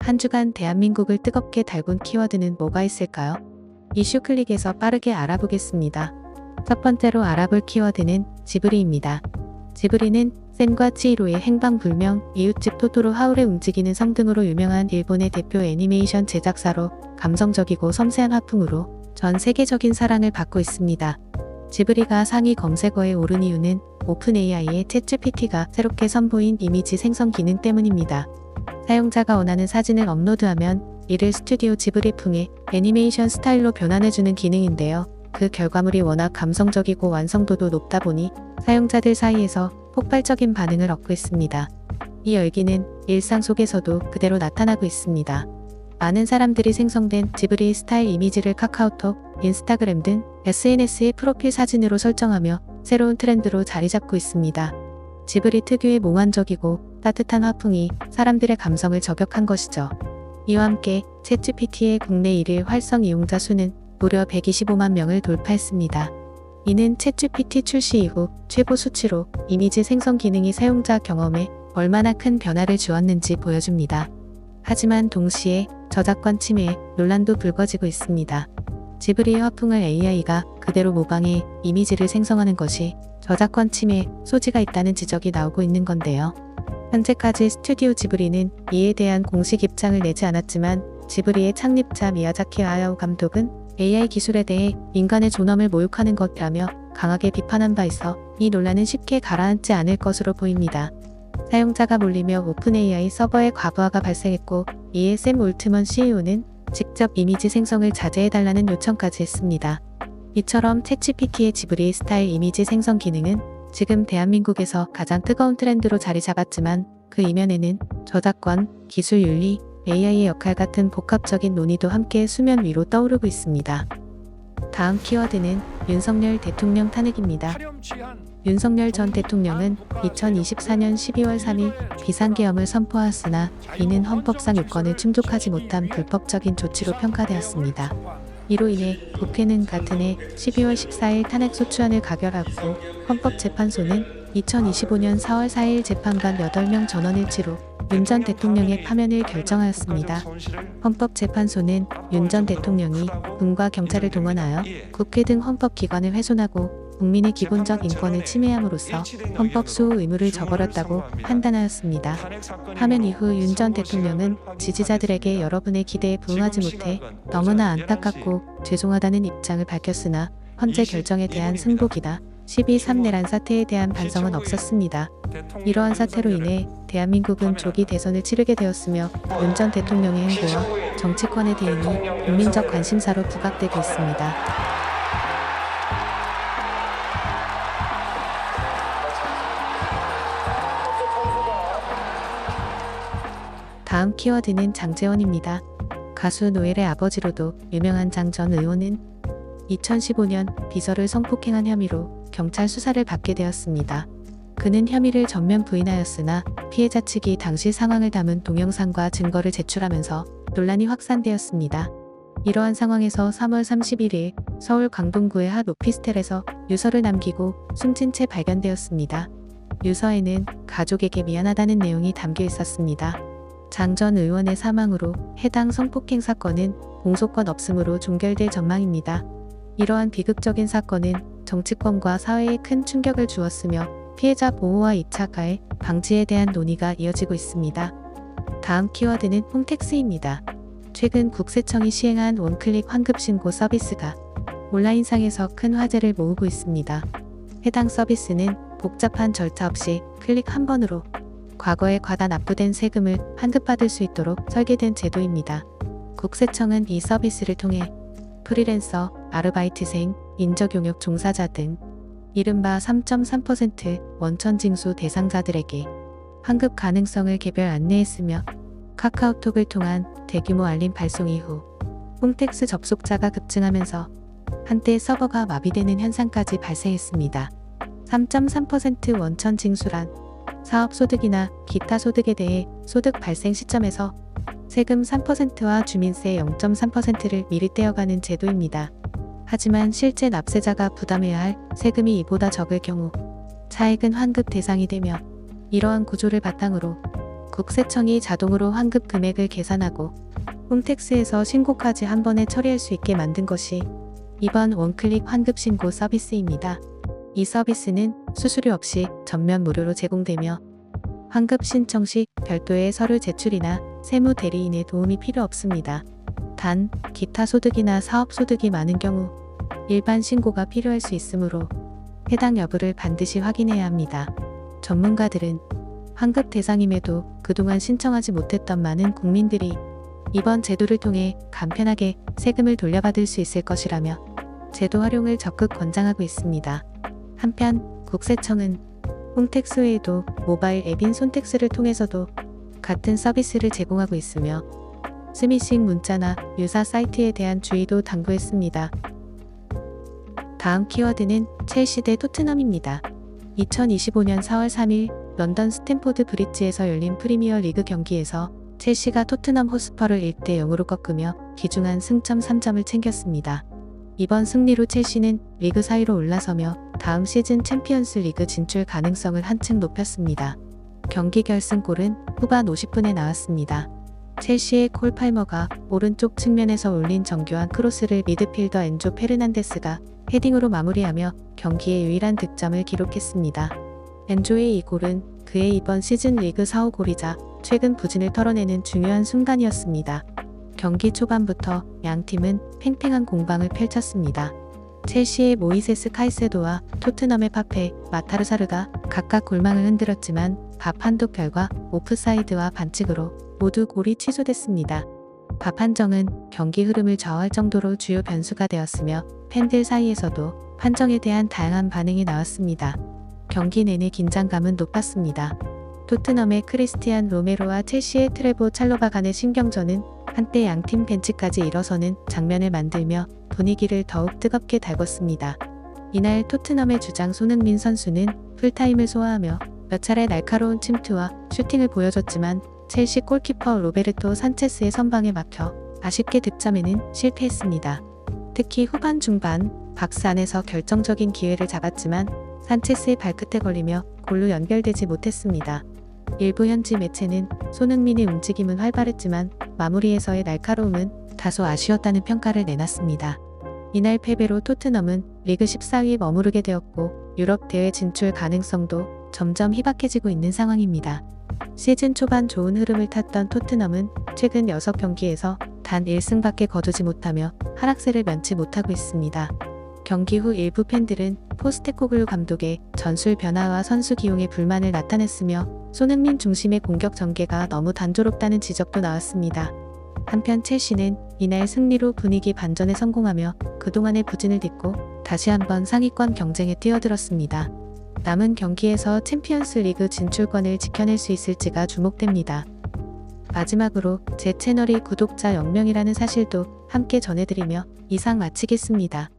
한 주간 대한민국을 뜨겁게 달군 키워드는 뭐가 있을까요? 이슈 클릭에서 빠르게 알아보겠습니다. 첫 번째로 알아볼 키워드는 지브리입니다. 지브리는 센과 치히로의 행방불명, 이웃집 토토로 하울의 움직이는 성 등으로 유명한 일본의 대표 애니메이션 제작사로 감성적이고 섬세한 화풍으로 전 세계적인 사랑을 받고 있습니다. 지브리가 상위 검색어에 오른 이유는 오픈 AI의 챗GPT가 새롭게 선보인 이미지 생성 기능 때문입니다. 사용자가 원하는 사진을 업로드하면 이를 스튜디오 지브리풍의 애니메이션 스타일로 변환해주는 기능인데요. 그 결과물이 워낙 감성적이고 완성도도 높다 보니 사용자들 사이에서 폭발적인 반응을 얻고 있습니다. 이 열기는 일상 속에서도 그대로 나타나고 있습니다. 많은 사람들이 생성된 지브리 스타일 이미지를 카카오톡, 인스타그램 등 SNS의 프로필 사진으로 설정하며 새로운 트렌드로 자리 잡고 있습니다. 지브리 특유의 몽환적이고 따뜻한 화풍이 사람들의 감성을 저격한 것이죠. 이와 함께 챗GPT의 국내 1일 활성 이용자 수는 무려 125만 명을 돌파했습니다. 이는 챗GPT 출시 이후 최고 수치로 이미지 생성 기능이 사용자 경험에 얼마나 큰 변화를 주었는지 보여줍니다. 하지만 동시에 저작권 침해 논란도 불거지고 있습니다. 지브리의 화풍을 AI가 그대로 모방해 이미지를 생성하는 것이 저작권 침해 소지가 있다는 지적이 나오고 있는 건데요. 현재까지 스튜디오 지브리는 이에 대한 공식 입장을 내지 않았지만 지브리의 창립자 미야자키 하야오 감독은 AI 기술에 대해 인간의 존엄을 모욕하는 것이라며 강하게 비판한 바 있어 이 논란은 쉽게 가라앉지 않을 것으로 보입니다. 사용자가 몰리며 오픈 AI 서버의 과부하가 발생했고 이에 샘 올트먼 CEO는 직접 이미지 생성을 자제해달라는 요청까지 했습니다. 이처럼 챗GPT의 지브리 스타일 이미지 생성 기능은 지금 대한민국에서 가장 뜨거운 트렌드로 자리 잡았지만 그 이면에는 저작권, 기술 윤리, AI의 역할 같은 복합적인 논의도 함께 수면 위로 떠오르고 있습니다. 다음 키워드는 윤석열 대통령 탄핵입니다. 윤석열 전 대통령은 2024년 12월 3일 비상계엄을 선포하였으나 이는 헌법상 요건을 충족하지 못한 불법적인 조치로 평가되었습니다. 이로 인해 국회는 같은 해 12월 14일 탄핵소추안을 가결하고 헌법재판소는 2025년 4월 4일 재판관 8명 전원일치로 윤 전 대통령의 파면을 결정하였습니다. 헌법재판소는 윤 전 대통령이 군과 경찰을 동원하여 국회 등 헌법기관을 훼손하고 국민의 기본적 인권을 침해함으로써 헌법 수호 의무를 저버렸다고 판단하였습니다. 파면 이후 윤 전 대통령은 지지자들에게 여러분의 기대에 부응하지 못해 너무나 안타깝고 죄송하다는 입장을 밝혔으나 헌재 결정에 대한 승복이다 12.3 내란 사태에 대한 반성은 없었습니다. 이러한 사태로 인해 대한민국은 조기 대선을 치르게 되었으며 윤 전 대통령의 행보와 정치권의 대응이 국민적 관심사로 부각되고 있습니다. 다음 키워드는 장제원입니다. 가수 노엘의 아버지로도 유명한 장 전 의원은 2015년 비서를 성폭행한 혐의로 경찰 수사를 받게 되었습니다. 그는 혐의를 전면 부인하였으나 피해자 측이 당시 상황을 담은 동영상과 증거를 제출하면서 논란이 확산되었습니다. 이러한 상황에서 3월 31일 서울 강동구의 한 오피스텔에서 유서를 남기고 숨진 채 발견되었습니다. 유서에는 가족에게 미안하다는 내용이 담겨 있었습니다. 장 전 의원의 사망으로 해당 성폭행 사건은 공소권 없음으로 종결될 전망입니다. 이러한 비극적인 사건은 정치권과 사회에 큰 충격을 주었으며 피해자 보호와 2차 가해 방지에 대한 논의가 이어지고 있습니다. 다음 키워드는 홈택스입니다. 최근 국세청이 시행한 원클릭 환급신고 서비스가 온라인상에서 큰 화제를 모으고 있습니다. 해당 서비스는 복잡한 절차 없이 클릭 한 번으로 과거에 과다 납부된 세금을 환급받을 수 있도록 설계된 제도입니다. 국세청은 이 서비스를 통해 프리랜서, 아르바이트생, 인적용역 종사자 등 이른바 3.3% 원천 징수 대상자들에게 환급 가능성을 개별 안내했으며 카카오톡을 통한 대규모 알림 발송 이후 홈택스 접속자가 급증하면서 한때 서버가 마비되는 현상까지 발생했습니다. 3.3% 원천 징수란 사업소득이나 기타 소득에 대해 소득 발생 시점에서 세금 3%와 주민세 0.3%를 미리 떼어가는 제도입니다. 하지만 실제 납세자가 부담해야 할 세금이 이보다 적을 경우 차액은 환급 대상이 되며 이러한 구조를 바탕으로 국세청이 자동으로 환급 금액을 계산하고 홈택스에서 신고까지 한 번에 처리할 수 있게 만든 것이 이번 원클릭 환급 신고 서비스입니다. 이 서비스는 수수료 없이 전면 무료로 제공되며 환급 신청 시 별도의 서류 제출이나 세무 대리인의 도움이 필요 없습니다. 단, 기타 소득이나 사업 소득이 많은 경우 일반 신고가 필요할 수 있으므로 해당 여부를 반드시 확인해야 합니다. 전문가들은 환급 대상임에도 그동안 신청하지 못했던 많은 국민들이 이번 제도를 통해 간편하게 세금을 돌려받을 수 있을 것이라며 제도 활용을 적극 권장하고 있습니다. 한편 국세청은 홈택스 외에도 모바일 앱인 손택스를 통해서도 같은 서비스를 제공하고 있으며 스미싱 문자나 유사 사이트에 대한 주의도 당부했습니다. 다음 키워드는 첼시 대 토트넘입니다. 2025년 4월 3일 런던 스탠포드 브리지에서 열린 프리미어 리그 경기에서 첼시가 토트넘 호스퍼를 1대 0으로 꺾으며 귀중한 승점 3점을 챙겼습니다. 이번 승리로 첼시는 리그 4위로 올라서며 다음 시즌 챔피언스 리그 진출 가능성을 한층 높였습니다. 경기 결승골은 후반 50분에 나왔습니다. 첼시의 콜 팔머가 오른쪽 측면에서 올린 정교한 크로스를 미드필더 엔조 페르난데스가 헤딩으로 마무리하며 경기의 유일한 득점을 기록했습니다. 엔조의 이 골은 그의 이번 시즌 리그 4호 골이자 최근 부진을 털어내는 중요한 순간이었습니다. 경기 초반부터 양팀은 팽팽한 공방을 펼쳤습니다. 첼시의 모이세스 카이세도와 토트넘의 파페, 마타르사르가 각각 골망을 흔들었지만 밥 한독 결과 오프사이드와 반칙으로 모두 골이 취소됐습니다. 밥 판정은 경기 흐름을 좌우할 정도로 주요 변수가 되었으며 팬들 사이에서도 판정에 대한 다양한 반응이 나왔습니다. 경기 내내 긴장감은 높았습니다. 토트넘의 크리스티안 로메로와 첼시의 트레보 찰로바 간의 신경전은 한때 양팀 벤치까지 일어서는 장면을 만들며 분위기를 더욱 뜨겁게 달궜습니다. 이날 토트넘의 주장 손흥민 선수는 풀타임을 소화하며 몇 차례 날카로운 침투와 슈팅을 보여줬지만 첼시 골키퍼 로베르토 산체스의 선방에 막혀 아쉽게 득점에는 실패했습니다. 특히 후반 중반 박스 안에서 결정적인 기회를 잡았지만 산체스의 발끝에 걸리며 골로 연결되지 못했습니다. 일부 현지 매체는 손흥민의 움직임은 활발했지만 마무리에서의 날카로움은 다소 아쉬웠다는 평가를 내놨습니다. 이날 패배로 토트넘은 리그 14위에 머무르게 되었고 유럽 대회 진출 가능성도 점점 희박해지고 있는 상황입니다. 시즌 초반 좋은 흐름을 탔던 토트넘은 최근 6경기에서 단 1승밖에 거두지 못하며 하락세를 면치 못하고 있습니다. 경기 후 일부 팬들은 포스테코글루 감독의 전술 변화와 선수 기용에 불만을 나타냈으며 손흥민 중심의 공격 전개가 너무 단조롭다는 지적도 나왔습니다. 한편 첼시는 이날 승리로 분위기 반전에 성공하며 그동안의 부진을 딛고 다시 한번 상위권 경쟁에 뛰어들었습니다. 남은 경기에서 챔피언스 리그 진출권을 지켜낼 수 있을지가 주목됩니다. 마지막으로 제 채널이 구독자 0명이라는 사실도 함께 전해드리며 이상 마치겠습니다.